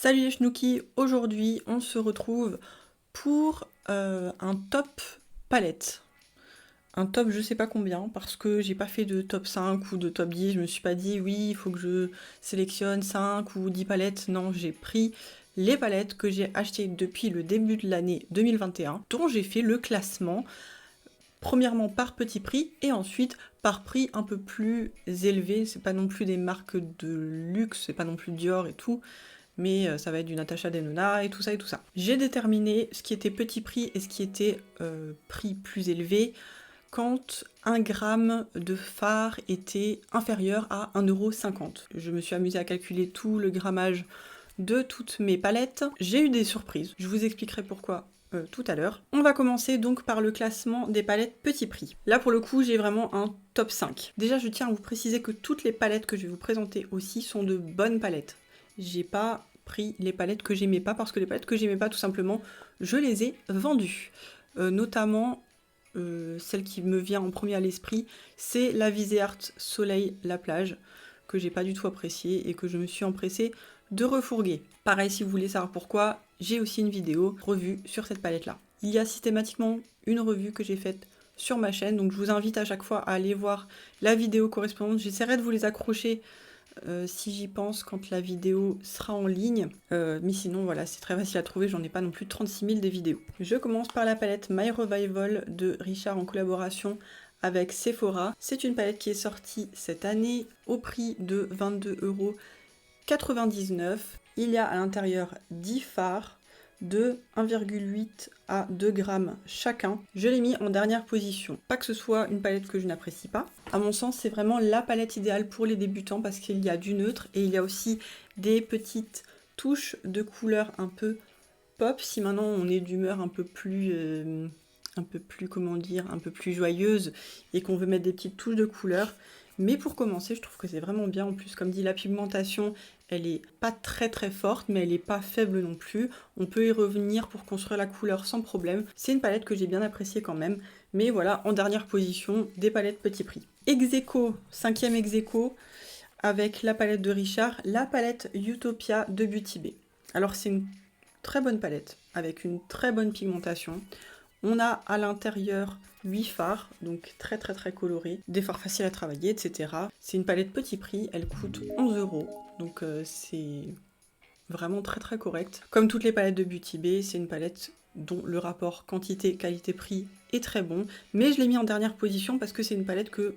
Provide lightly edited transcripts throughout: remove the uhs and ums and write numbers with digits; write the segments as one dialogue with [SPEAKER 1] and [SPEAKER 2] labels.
[SPEAKER 1] Salut les chnouki, aujourd'hui on se retrouve pour un top palette. Un top je sais pas combien parce que j'ai pas fait de top 5 ou de top 10, je me suis pas dit oui il faut que je sélectionne 5 ou 10 palettes, non j'ai pris les palettes que j'ai achetées depuis le début de l'année 2021 dont j'ai fait le classement premièrement par petit prix et ensuite par prix un peu plus élevé, c'est pas non plus des marques de luxe, c'est pas non plus Dior et tout, mais ça va être du Natasha Denona et tout ça et tout ça. J'ai déterminé ce qui était petit prix et ce qui était prix plus élevé quand 1 gramme de fard était inférieur à 1,50 €. Je me suis amusée à calculer tout le grammage de toutes mes palettes. J'ai eu des surprises, je vous expliquerai pourquoi tout à l'heure. On va commencer donc par le classement des palettes petit prix. Là pour le coup j'ai vraiment un top 5. Déjà je tiens à vous préciser que toutes les palettes que je vais vous présenter aussi sont de bonnes palettes. J'ai pas pris les palettes que j'aimais pas parce que les palettes que j'aimais pas tout simplement je les ai vendues. Notamment celle qui me vient en premier à l'esprit c'est la Viseart Soleil La Plage que j'ai pas du tout appréciée et que je me suis empressée de refourguer. Pareil si vous voulez savoir pourquoi, j'ai aussi une vidéo revue sur cette palette là. Il y a systématiquement une revue que j'ai faite sur ma chaîne, donc je vous invite à chaque fois à aller voir la vidéo correspondante. J'essaierai de vous les accrocher si j'y pense quand la vidéo sera en ligne, mais sinon voilà c'est très facile à trouver, j'en ai pas non plus 36 000 des vidéos. Je commence par la palette My Revival de Richard en collaboration avec Sephora. C'est une palette qui est sortie cette année au prix de 22,99 €. Il y a à l'intérieur 10 fards de 1,8 à 2 grammes chacun. Je l'ai mis en dernière position. Pas que ce soit une palette que je n'apprécie pas. À mon sens, c'est vraiment la palette idéale pour les débutants parce qu'il y a du neutre et il y a aussi des petites touches de couleurs un peu pop. Si maintenant on est d'humeur un peu plus comment dire, un peu plus joyeuse et qu'on veut mettre des petites touches de couleurs. Mais pour commencer, je trouve que c'est vraiment bien. En plus, comme dit, la pigmentation, elle est pas très très forte, mais elle est pas faible non plus. On peut y revenir pour construire la couleur sans problème. C'est une palette que j'ai bien appréciée quand même. Mais voilà, en dernière position, des palettes petit prix. Ex-aequo, 5e ex-aequo, avec la palette de Richard, la palette Utopia de Beauty Bay. Alors c'est une très bonne palette, avec une très bonne pigmentation. On a à l'intérieur 8 fards, donc très très très colorés, des fards faciles à travailler, etc. C'est une palette petit prix, elle coûte 11 €, donc c'est vraiment très très correct. Comme toutes les palettes de Beauty Bay, c'est une palette dont le rapport quantité-qualité-prix est très bon, mais je l'ai mis en dernière position parce que c'est une palette que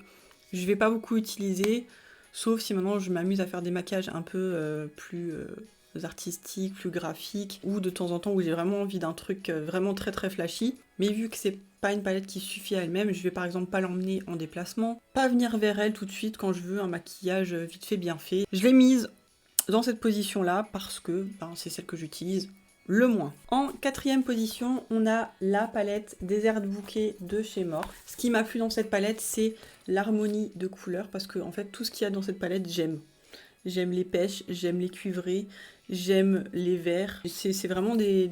[SPEAKER 1] je vais pas beaucoup utiliser, sauf si maintenant je m'amuse à faire des maquillages un peu plus artistiques, plus graphiques, ou de temps en temps où j'ai vraiment envie d'un truc vraiment très très flashy. Mais vu que c'est pas une palette qui suffit à elle-même, je vais par exemple pas l'emmener en déplacement, pas venir vers elle tout de suite quand je veux un maquillage vite fait bien fait. Je l'ai mise dans cette position là parce que c'est celle que j'utilise le moins. En 4e position, on a la palette Désert Bouquet de chez Morphe. Ce qui m'a plu dans cette palette, c'est l'harmonie de couleurs parce que en fait tout ce qu'il y a dans cette palette, j'aime. J'aime les pêches, j'aime les cuivrés, j'aime les verts. C'est vraiment des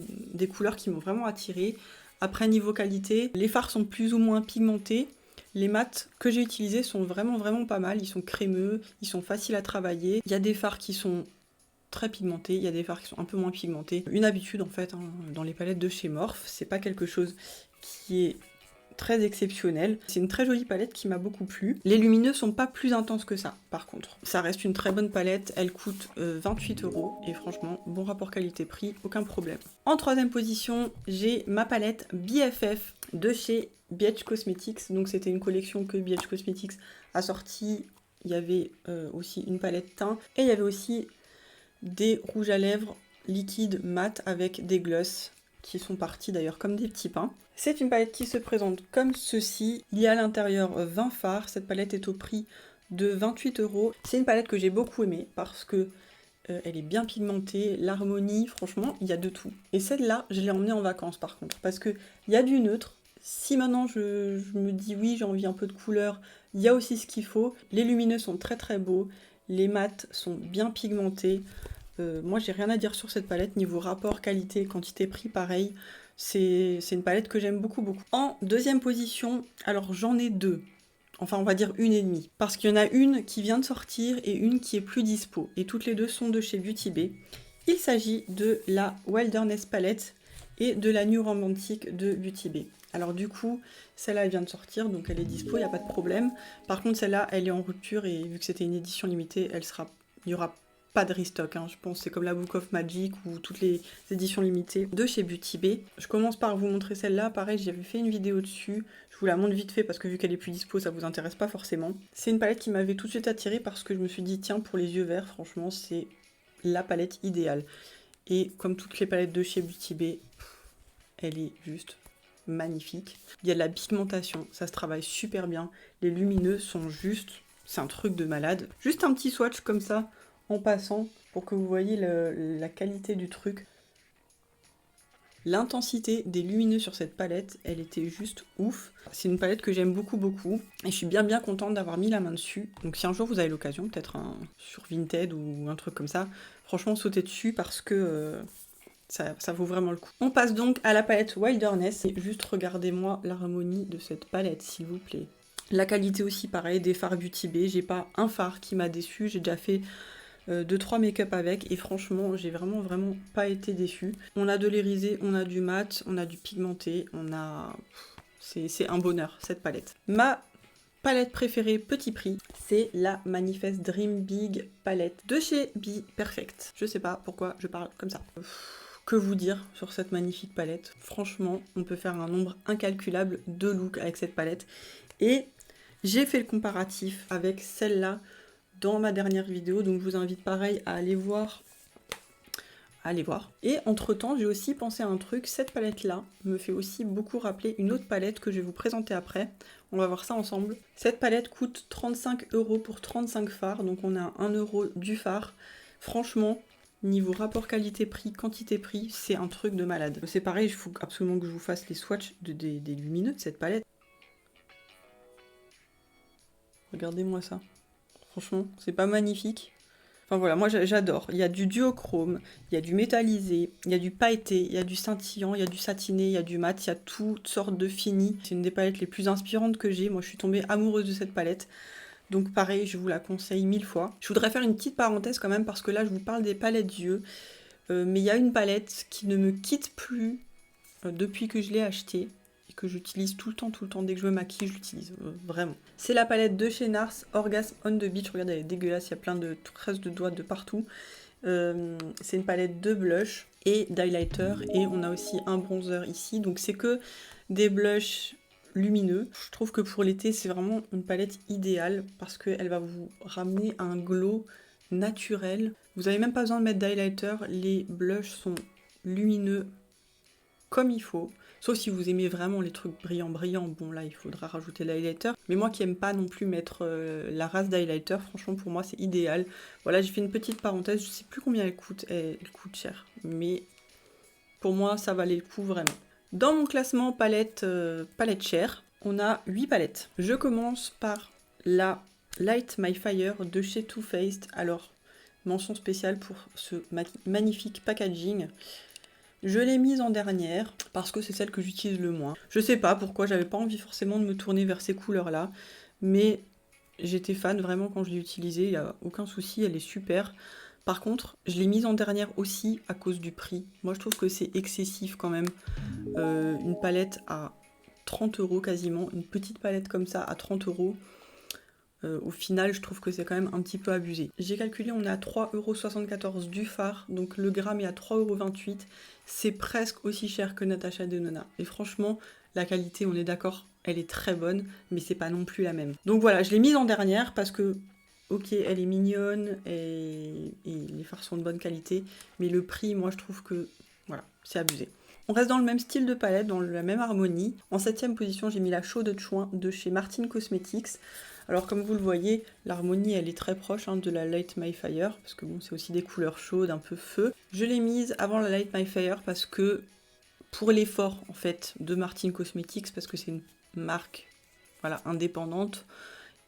[SPEAKER 1] couleurs qui m'ont vraiment attirée. Après, niveau qualité, les fards sont plus ou moins pigmentés. Les mats que j'ai utilisés sont vraiment vraiment pas mal. Ils sont crémeux, ils sont faciles à travailler. Il y a des fards qui sont très pigmentés, il y a des fards qui sont un peu moins pigmentés. Une habitude en fait dans les palettes de chez Morphe. C'est pas quelque chose qui est très exceptionnel. C'est une très jolie palette qui m'a beaucoup plu. Les lumineux sont pas plus intenses que ça, par contre. Ça reste une très bonne palette, elle coûte 28 € et franchement, bon rapport qualité-prix, aucun problème. En 3e position, j'ai ma palette BFF de chez BH Cosmetics. Donc c'était une collection que BH Cosmetics a sortie. Il y avait aussi une palette teint et il y avait aussi des rouges à lèvres liquides mat avec des gloss qui sont partis d'ailleurs comme des petits pains. C'est une palette qui se présente comme ceci. Il y a à l'intérieur 20 fards. Cette palette est au prix de 28 €. C'est une palette que j'ai beaucoup aimée parce que elle est bien pigmentée, l'harmonie, franchement, il y a de tout. Et celle-là, je l'ai emmenée en vacances par contre parce qu'il y a du neutre. Si maintenant je me dis oui, j'ai envie un peu de couleur, il y a aussi ce qu'il faut. Les lumineux sont très très beaux, les mats sont bien pigmentés. Moi j'ai rien à dire sur cette palette, niveau rapport qualité, quantité prix pareil, c'est une palette que j'aime beaucoup beaucoup. En 2e position, alors j'en ai deux, enfin on va dire une et demie, parce qu'il y en a une qui vient de sortir et une qui est plus dispo, et toutes les deux sont de chez Beauty Bay. Il s'agit de la Wilderness Palette et de la New Romantic de Beauty Bay. Alors du coup, celle-là elle vient de sortir, donc elle est dispo, il n'y a pas de problème. Par contre, celle-là, elle est en rupture et vu que c'était une édition limitée, il n'y aura pas de restock. Hein. Je pense que c'est comme la Book of Magic ou toutes les éditions limitées de chez Beauty Bay. Je commence par vous montrer celle-là. Pareil, j'avais fait une vidéo dessus. Je vous la montre vite fait parce que vu qu'elle est plus dispo, ça vous intéresse pas forcément. C'est une palette qui m'avait tout de suite attirée parce que je me suis dit, tiens, pour les yeux verts, franchement, c'est la palette idéale. Et comme toutes les palettes de chez Beauty Bay, elle est juste magnifique. Il y a de la pigmentation, ça se travaille super bien. Les lumineux sont juste, c'est un truc de malade. Juste un petit swatch comme ça, en passant, pour que vous voyez la qualité du truc. L'intensité des lumineux sur cette palette, elle était juste ouf. C'est une palette que j'aime beaucoup, beaucoup. Et je suis bien contente d'avoir mis la main dessus. Donc si un jour vous avez l'occasion, peut-être sur Vinted ou un truc comme ça, franchement sautez dessus parce que ça vaut vraiment le coup. On passe donc à la palette Wilderness. Et juste regardez-moi l'harmonie de cette palette, s'il vous plaît. La qualité aussi, pareil, des fards Beauty Bay. J'ai pas un fard qui m'a déçu. J'ai déjà fait 2-3 make-up avec et franchement j'ai vraiment pas été déçue. On a de l'irisé, on a du mat, on a du pigmenté, c'est un bonheur cette palette. Ma palette préférée petit prix, c'est la Manifest Dream Big palette de chez Be Perfect. Je sais pas pourquoi je parle comme ça. Que vous dire sur cette magnifique palette? Franchement, on peut faire un nombre incalculable de looks avec cette palette et j'ai fait le comparatif avec celle-là dans ma dernière vidéo, donc je vous invite pareil à aller voir. Et entre temps, j'ai aussi pensé à un truc, cette palette-là me fait aussi beaucoup rappeler une autre palette que je vais vous présenter après. On va voir ça ensemble. Cette palette coûte 35 € pour 35 fards, donc on a 1 € du fard. Franchement, niveau rapport qualité-prix, quantité-prix, c'est un truc de malade. C'est pareil, il faut absolument que je vous fasse les swatchs des lumineux de cette palette. Regardez-moi ça. Franchement, c'est pas magnifique. Enfin voilà, moi j'adore. Il y a du duochrome, il y a du métallisé, il y a du pailleté, il y a du scintillant, il y a du satiné, il y a du mat, il y a toutes sortes de finis. C'est une des palettes les plus inspirantes que j'ai. Moi je suis tombée amoureuse de cette palette. Donc pareil, je vous la conseille 1000 fois. Je voudrais faire une petite parenthèse quand même parce que là je vous parle des palettes yeux. Mais il y a une palette qui ne me quitte plus depuis que je l'ai achetée. Que j'utilise tout le temps, dès que je me maquille, je l'utilise, vraiment. C'est la palette de chez Nars, Orgasm on the Beach, regardez, elle est dégueulasse, il y a plein de tresses de doigts de partout. C'est une palette de blush et d'highlighter, et on a aussi un bronzer ici, donc c'est que des blushs lumineux. Je trouve que pour l'été, c'est vraiment une palette idéale, parce qu'elle va vous ramener un glow naturel. Vous n'avez même pas besoin de mettre d'highlighter, les blushs sont lumineux comme il faut. Sauf si vous aimez vraiment les trucs brillants, bon là il faudra rajouter l'highlighter. Mais moi qui aime pas non plus mettre la race d'highlighter, franchement pour moi c'est idéal. Voilà, j'ai fait une petite parenthèse, je sais plus combien elle coûte coûte cher. Mais pour moi ça valait le coup vraiment. Dans mon classement palette chère, on a 8 palettes. Je commence par la Light My Fire de chez Too Faced. Alors, mention spéciale pour ce magnifique packaging. Je l'ai mise en dernière parce que c'est celle que j'utilise le moins. Je sais pas pourquoi, j'avais pas envie forcément de me tourner vers ces couleurs-là, mais j'étais fan vraiment quand je l'ai utilisée, il n'y a aucun souci, elle est super. Par contre, je l'ai mise en dernière aussi à cause du prix. Moi, je trouve que c'est excessif quand même. Une palette à 30 € quasiment, une petite palette comme ça à 30 €. Au final, je trouve que c'est quand même un petit peu abusé. J'ai calculé, on est à 3,74 € du fard, donc le gramme est à 3,28 €. C'est presque aussi cher que Natasha Denona. Et franchement, la qualité, on est d'accord, elle est très bonne, mais c'est pas non plus la même. Donc voilà, je l'ai mise en dernière parce que, ok, elle est mignonne et les fards sont de bonne qualité, mais le prix, moi, je trouve que, voilà, c'est abusé. On reste dans le même style de palette, dans la même harmonie. En 7ème position, j'ai mis la Chaude de Chouin de chez Martin Cosmetics. Alors comme vous le voyez, l'harmonie elle est très proche de la Light My Fire, parce que bon c'est aussi des couleurs chaudes, un peu feu. Je l'ai mise avant la Light My Fire parce que pour l'effort en fait de Martin Cosmetics, parce que c'est une marque voilà, indépendante,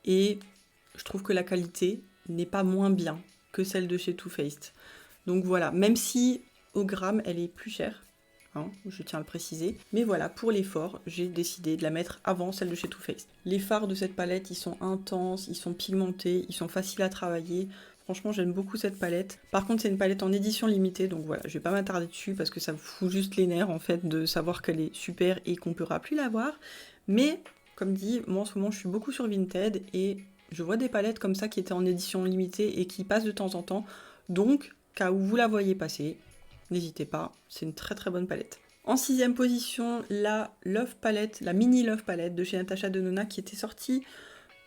[SPEAKER 1] et je trouve que la qualité n'est pas moins bien que celle de chez Too Faced. Donc voilà, même si au gramme elle est plus chère, je tiens à le préciser. Mais voilà, pour l'effort, j'ai décidé de la mettre avant celle de chez Too Faced. Les fards de cette palette, ils sont intenses, ils sont pigmentés, ils sont faciles à travailler. Franchement, j'aime beaucoup cette palette. Par contre, c'est une palette en édition limitée, donc voilà, je vais pas m'attarder dessus parce que ça me fout juste les nerfs en fait de savoir qu'elle est super et qu'on pourra plus la voir. Mais, comme dit, moi en ce moment, je suis beaucoup sur Vinted et je vois des palettes comme ça qui étaient en édition limitée et qui passent de temps en temps. Donc, cas où vous la voyez passer, n'hésitez pas, c'est une très très bonne palette. En 6ème position, la Love Palette, la mini Love Palette de chez Natasha Denona qui était sortie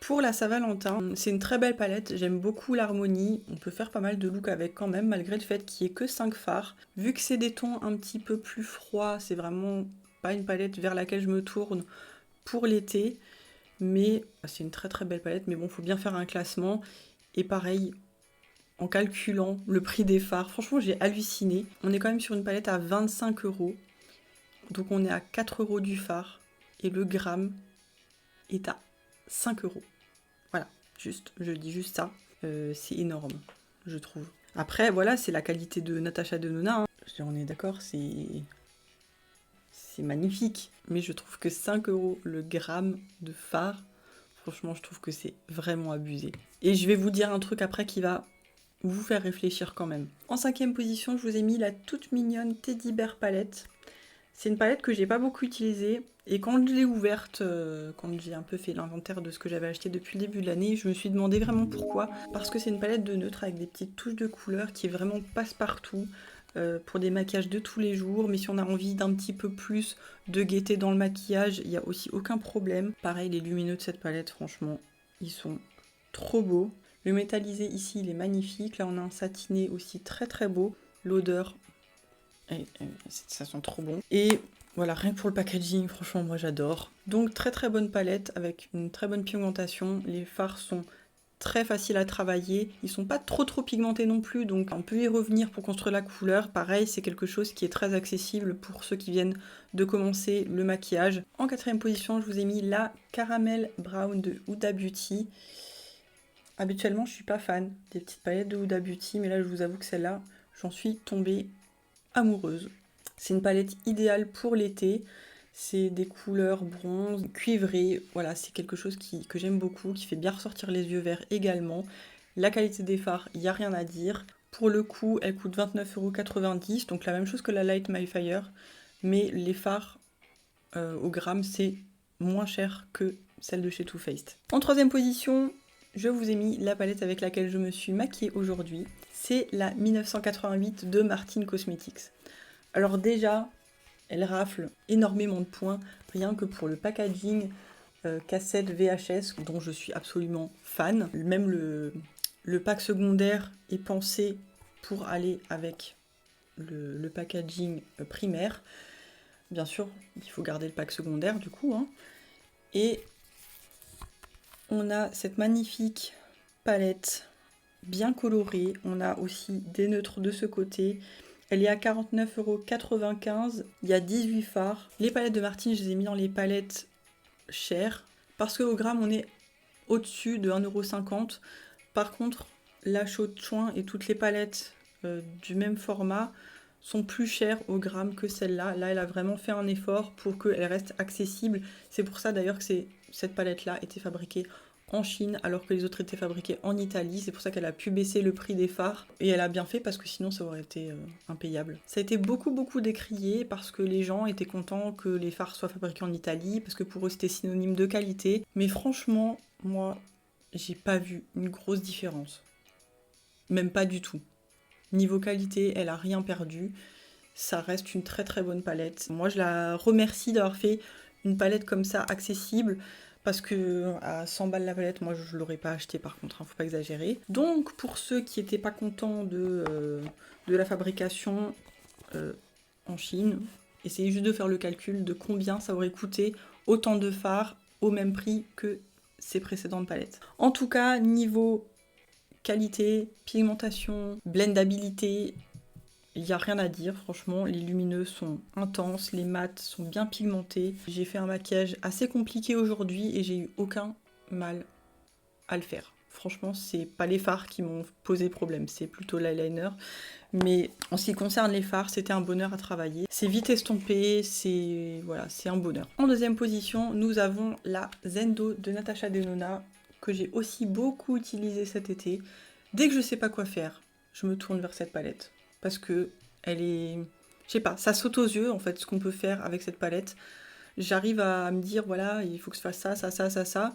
[SPEAKER 1] pour la Saint-Valentin. C'est une très belle palette, j'aime beaucoup l'harmonie, on peut faire pas mal de looks avec quand même, malgré le fait qu'il n'y ait que 5 fards. Vu que c'est des tons un petit peu plus froids, c'est vraiment pas une palette vers laquelle je me tourne pour l'été, mais c'est une très très belle palette, mais bon, faut bien faire un classement. Et pareil, en calculant le prix des fards, franchement j'ai halluciné. On est quand même sur une palette à 25 €, donc on est à 4 € du fard, et le gramme est à 5 €. Voilà, juste, je dis juste ça. C'est énorme, je trouve. Après, voilà, c'est la qualité de Natasha Denona. Hein. On est d'accord, c'est magnifique. Mais je trouve que 5 € le gramme de fard, franchement, je trouve que c'est vraiment abusé. Et je vais vous dire un truc après qui va vous faire réfléchir quand même. En 5ème position, je vous ai mis la toute mignonne Teddy Bear palette. C'est une palette que j'ai pas beaucoup utilisée. Et quand je l'ai ouverte, quand j'ai un peu fait l'inventaire de ce que j'avais acheté depuis le début de l'année, je me suis demandé vraiment pourquoi. Parce que c'est une palette de neutre avec des petites touches de couleur qui est vraiment passe-partout pour des maquillages de tous les jours. Mais si on a envie d'un petit peu plus de gaieté dans le maquillage, il n'y a aussi aucun problème. Pareil, les lumineux de cette palette, franchement, ils sont trop beaux. Le métallisé ici, il est magnifique. Là, on a un satiné aussi très très beau. L'odeur, ça sent trop bon. Et voilà, rien que pour le packaging, franchement, moi j'adore. Donc très très bonne palette avec une très bonne pigmentation. Les fards sont très faciles à travailler. Ils sont pas trop pigmentés non plus, donc on peut y revenir pour construire la couleur. Pareil, c'est quelque chose qui est très accessible pour ceux qui viennent de commencer le maquillage. En 4ème position, je vous ai mis la Caramel Brown de Huda Beauty. Habituellement, je suis pas fan des petites palettes de Huda Beauty, mais là, je vous avoue que celle-là, j'en suis tombée amoureuse. C'est une palette idéale pour l'été. C'est des couleurs bronze, cuivrées. Voilà, c'est quelque chose que j'aime beaucoup, qui fait bien ressortir les yeux verts également. La qualité des fards, il n'y a rien à dire. Pour le coup, elle coûte 29,90 €, donc la même chose que la Light My Fire. Mais les fards au gramme, c'est moins cher que celle de chez Too Faced. En 3ème position, je vous ai mis la palette avec laquelle je me suis maquillée aujourd'hui. C'est la 1988 de Martin Cosmetics. Alors déjà, elle rafle énormément de points, rien que pour le packaging cassette VHS, dont je suis absolument fan. Même le pack secondaire est pensé pour aller avec le packaging primaire. Bien sûr, il faut garder le pack secondaire du coup. Hein. Et on a cette magnifique palette bien colorée. On a aussi des neutres de ce côté. Elle est à 49,95 €. Il y a 18 fards. Les palettes de Martin, je les ai mis dans les palettes chères. Parce qu'au gramme, on est au-dessus de 1,50 €. Par contre, la Chaude Chouin et toutes les palettes du même format sont plus chères au gramme que celle-là. Là, elle a vraiment fait un effort pour qu'elle reste accessible. C'est pour ça d'ailleurs que cette palette-là était fabriquée en Chine alors que les autres étaient fabriqués en Italie. C'est pour ça qu'elle a pu baisser le prix des fards. Et elle a bien fait parce que sinon ça aurait été impayable. Ça a été beaucoup décrié parce que les gens étaient contents que les fards soient fabriqués en Italie parce que pour eux c'était synonyme de qualité. Mais franchement, moi, j'ai pas vu une grosse différence. Même pas du tout. Niveau qualité, elle a rien perdu. Ça reste une très bonne palette. Moi, je la remercie d'avoir fait une palette comme ça accessible. Parce que à 100 balles la palette, moi je l'aurais pas acheté par contre, hein, faut pas exagérer. Donc pour ceux qui étaient pas contents de la fabrication en Chine, essayez juste de faire le calcul de combien ça aurait coûté autant de fards au même prix que ces précédentes palettes. En tout cas, niveau qualité, pigmentation, blendabilité, il n'y a rien à dire, franchement, les lumineux sont intenses, les mats sont bien pigmentés. J'ai fait un maquillage assez compliqué aujourd'hui et j'ai eu aucun mal à le faire. Franchement, c'est pas les fards qui m'ont posé problème, c'est plutôt l'eyeliner. Mais en ce qui concerne les fards, c'était un bonheur à travailler. C'est vite estompé, c'est un bonheur. En 2ème position, nous avons la Zendo de Natasha Denona, que j'ai aussi beaucoup utilisée cet été. Dès que je sais pas quoi faire, je me tourne vers cette palette. Parce que elle est... Je sais pas, ça saute aux yeux en fait ce qu'on peut faire avec cette palette. J'arrive à me dire voilà, il faut que je fasse ça, ça, ça, ça, ça.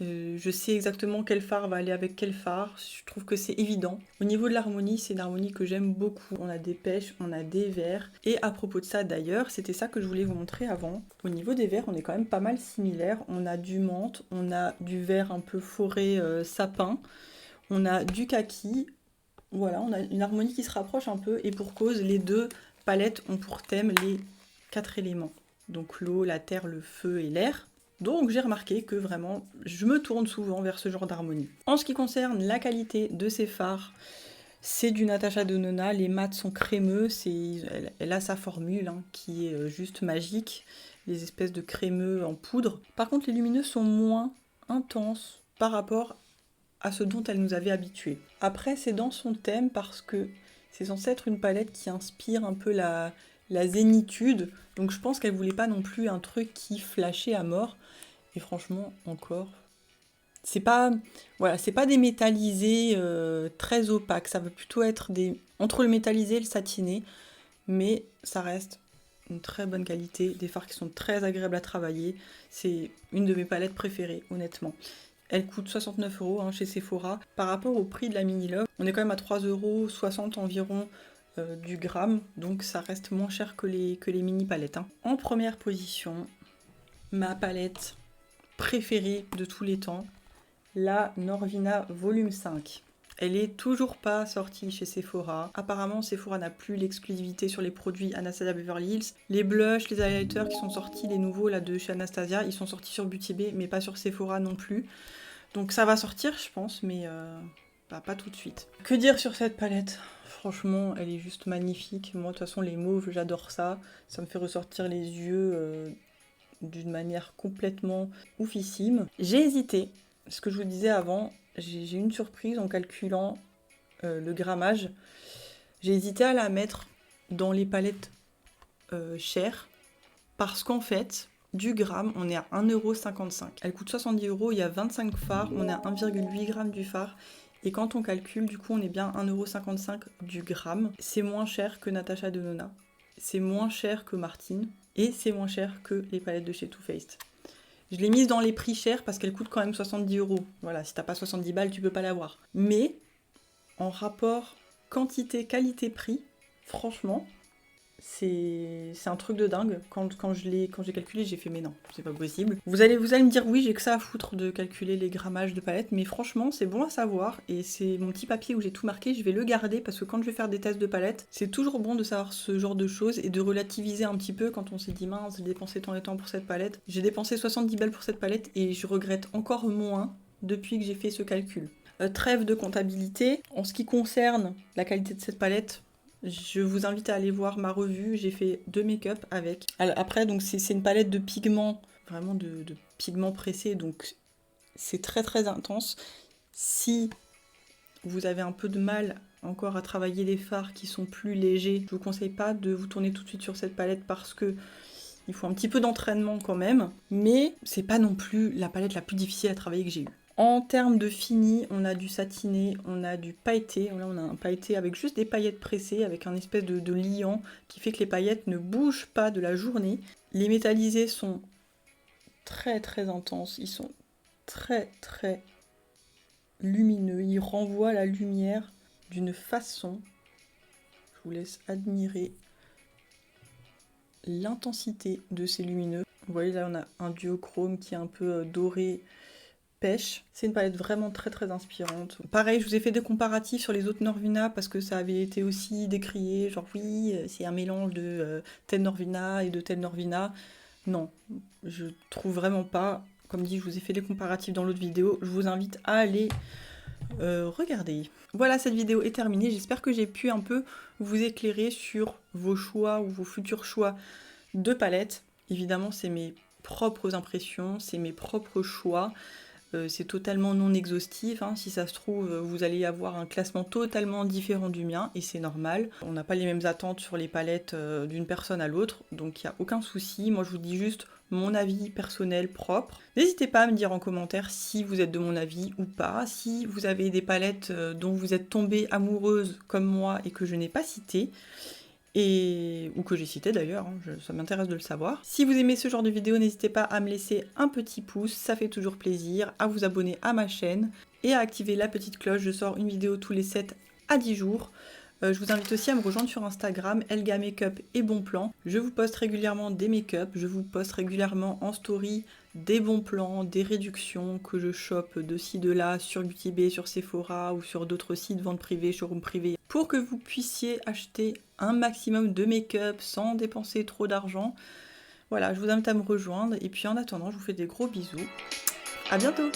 [SPEAKER 1] Je sais exactement quel fard va aller avec quel fard. Je trouve que c'est évident. Au niveau de l'harmonie, c'est une harmonie que j'aime beaucoup. On a des pêches, on a des verts. Et à propos de ça d'ailleurs, c'était ça que je voulais vous montrer avant. Au niveau des verts, on est quand même pas mal similaires. On a du menthe, on a du vert un peu forêt sapin, on a du kaki. Voilà, on a une harmonie qui se rapproche un peu. Et pour cause, les deux palettes ont pour thème les 4 éléments. Donc l'eau, la terre, le feu et l'air. Donc j'ai remarqué que vraiment, je me tourne souvent vers ce genre d'harmonie. En ce qui concerne la qualité de ces fards, c'est du Natasha Denona, les mats sont crémeux, elle a sa formule hein, qui est juste magique, les espèces de crémeux en poudre. Par contre, les lumineux sont moins intenses par rapport à ce dont elle nous avait habitués. Après, c'est dans son thème parce que c'est censé être une palette qui inspire un peu la zénitude, donc je pense qu'elle voulait pas non plus un truc qui flashait à mort. Et franchement, encore, c'est pas, voilà, c'est pas des métallisés très opaques. Ça va plutôt être entre le métallisé et le satiné, mais ça reste une très bonne qualité, des fards qui sont très agréables à travailler. C'est une de mes palettes préférées, honnêtement. Elle coûte 69 € hein, chez Sephora. Par rapport au prix de la Mini Love, on est quand même à 3,60 € environ du gramme, donc ça reste moins cher que les mini palettes. Hein. En première position, ma palette préférée de tous les temps, la Norvina Volume 5. Elle est toujours pas sortie chez Sephora. Apparemment, Sephora n'a plus l'exclusivité sur les produits Anastasia Beverly Hills. Les blushs, les highlighters qui sont sortis, les nouveaux là de chez Anastasia, ils sont sortis sur Beauty Bay, mais pas sur Sephora non plus. Donc ça va sortir, je pense, mais pas tout de suite. Que dire sur cette palette ? Franchement, elle est juste magnifique. Moi, de toute façon, les mauves, j'adore ça. Ça me fait ressortir les yeux d'une manière complètement oufissime. J'ai hésité. Ce que je vous disais avant, j'ai eu une surprise en calculant le grammage. J'ai hésité à la mettre dans les palettes chères parce qu'en fait, du gramme, on est à 1,55 €. Elle coûte 70 €, il y a 25 fards, on est à 1,8 g du fard. Et quand on calcule, du coup, on est bien 1,55 € du gramme. C'est moins cher que Natasha Denona. C'est moins cher que Martine. Et c'est moins cher que les palettes de chez Too Faced. Je l'ai mise dans les prix chers parce qu'elle coûte quand même 70 €. Voilà, si t'as pas 70 balles, tu peux pas l'avoir. Mais, en rapport quantité, qualité, prix, franchement, c'est un truc de dingue. Quand j'ai calculé, j'ai fait mais non, c'est pas possible. Vous allez me dire oui, j'ai que ça à foutre de calculer les grammages de palettes, mais franchement, c'est bon à savoir. Et c'est mon petit papier où j'ai tout marqué, je vais le garder parce que quand je vais faire des tests de palettes, c'est toujours bon de savoir ce genre de choses et de relativiser un petit peu quand on s'est dit mince, j'ai dépensé tant et tant pour cette palette. J'ai dépensé 70 balles pour cette palette et je regrette encore moins depuis que j'ai fait ce calcul. Trêve de comptabilité. En ce qui concerne la qualité de cette palette, je vous invite à aller voir ma revue, j'ai fait 2 make-up avec. Alors, après, donc c'est une palette de pigments, vraiment de pigments pressés, donc c'est très très intense. Si vous avez un peu de mal encore à travailler les fards qui sont plus légers, je vous conseille pas de vous tourner tout de suite sur cette palette parce que il faut un petit peu d'entraînement quand même, mais c'est pas non plus la palette la plus difficile à travailler que j'ai eue. En termes de fini, on a du satiné, on a du pailleté. Là, on a un pailleté avec juste des paillettes pressées, avec un espèce de liant qui fait que les paillettes ne bougent pas de la journée. Les métallisés sont très très intenses, ils sont très très lumineux, ils renvoient la lumière d'une façon. Je vous laisse admirer l'intensité de ces lumineux. Vous voyez là, on a un duochrome qui est un peu doré, pêche. C'est une palette vraiment très très inspirante. Pareil, je vous ai fait des comparatifs sur les autres Norvina parce que ça avait été aussi décrié, genre oui, c'est un mélange de telle Norvina et de telle Norvina. Non, je trouve vraiment pas. Comme dit, je vous ai fait des comparatifs dans l'autre vidéo. Je vous invite à aller regarder. Voilà, cette vidéo est terminée. J'espère que j'ai pu un peu vous éclairer sur vos choix ou vos futurs choix de palettes. Évidemment, c'est mes propres impressions, c'est mes propres choix. C'est totalement non exhaustif, hein. Si ça se trouve, vous allez avoir un classement totalement différent du mien, et c'est normal. On n'a pas les mêmes attentes sur les palettes d'une personne à l'autre, donc il n'y a aucun souci. Moi je vous dis juste mon avis personnel propre. N'hésitez pas à me dire en commentaire si vous êtes de mon avis ou pas, si vous avez des palettes dont vous êtes tombée amoureuse comme moi et que je n'ai pas citées. Ou que j'ai cité d'ailleurs, hein, ça m'intéresse de le savoir. Si vous aimez ce genre de vidéo, n'hésitez pas à me laisser un petit pouce, ça fait toujours plaisir, à vous abonner à ma chaîne et à activer la petite cloche. Je sors une vidéo tous les 7 à 10 jours. Je vous invite aussi à me rejoindre sur Instagram, Elga Makeup et Bon Plan. Je vous poste régulièrement des make-up, je vous poste régulièrement en story des bons plans, des réductions que je chope de ci de là sur Beauty Bay, sur Sephora ou sur d'autres sites vente privée, showroom privé, pour que vous puissiez acheter un maximum de make-up sans dépenser trop d'argent. Voilà, je vous invite à me rejoindre et puis en attendant, je vous fais des gros bisous. À bientôt!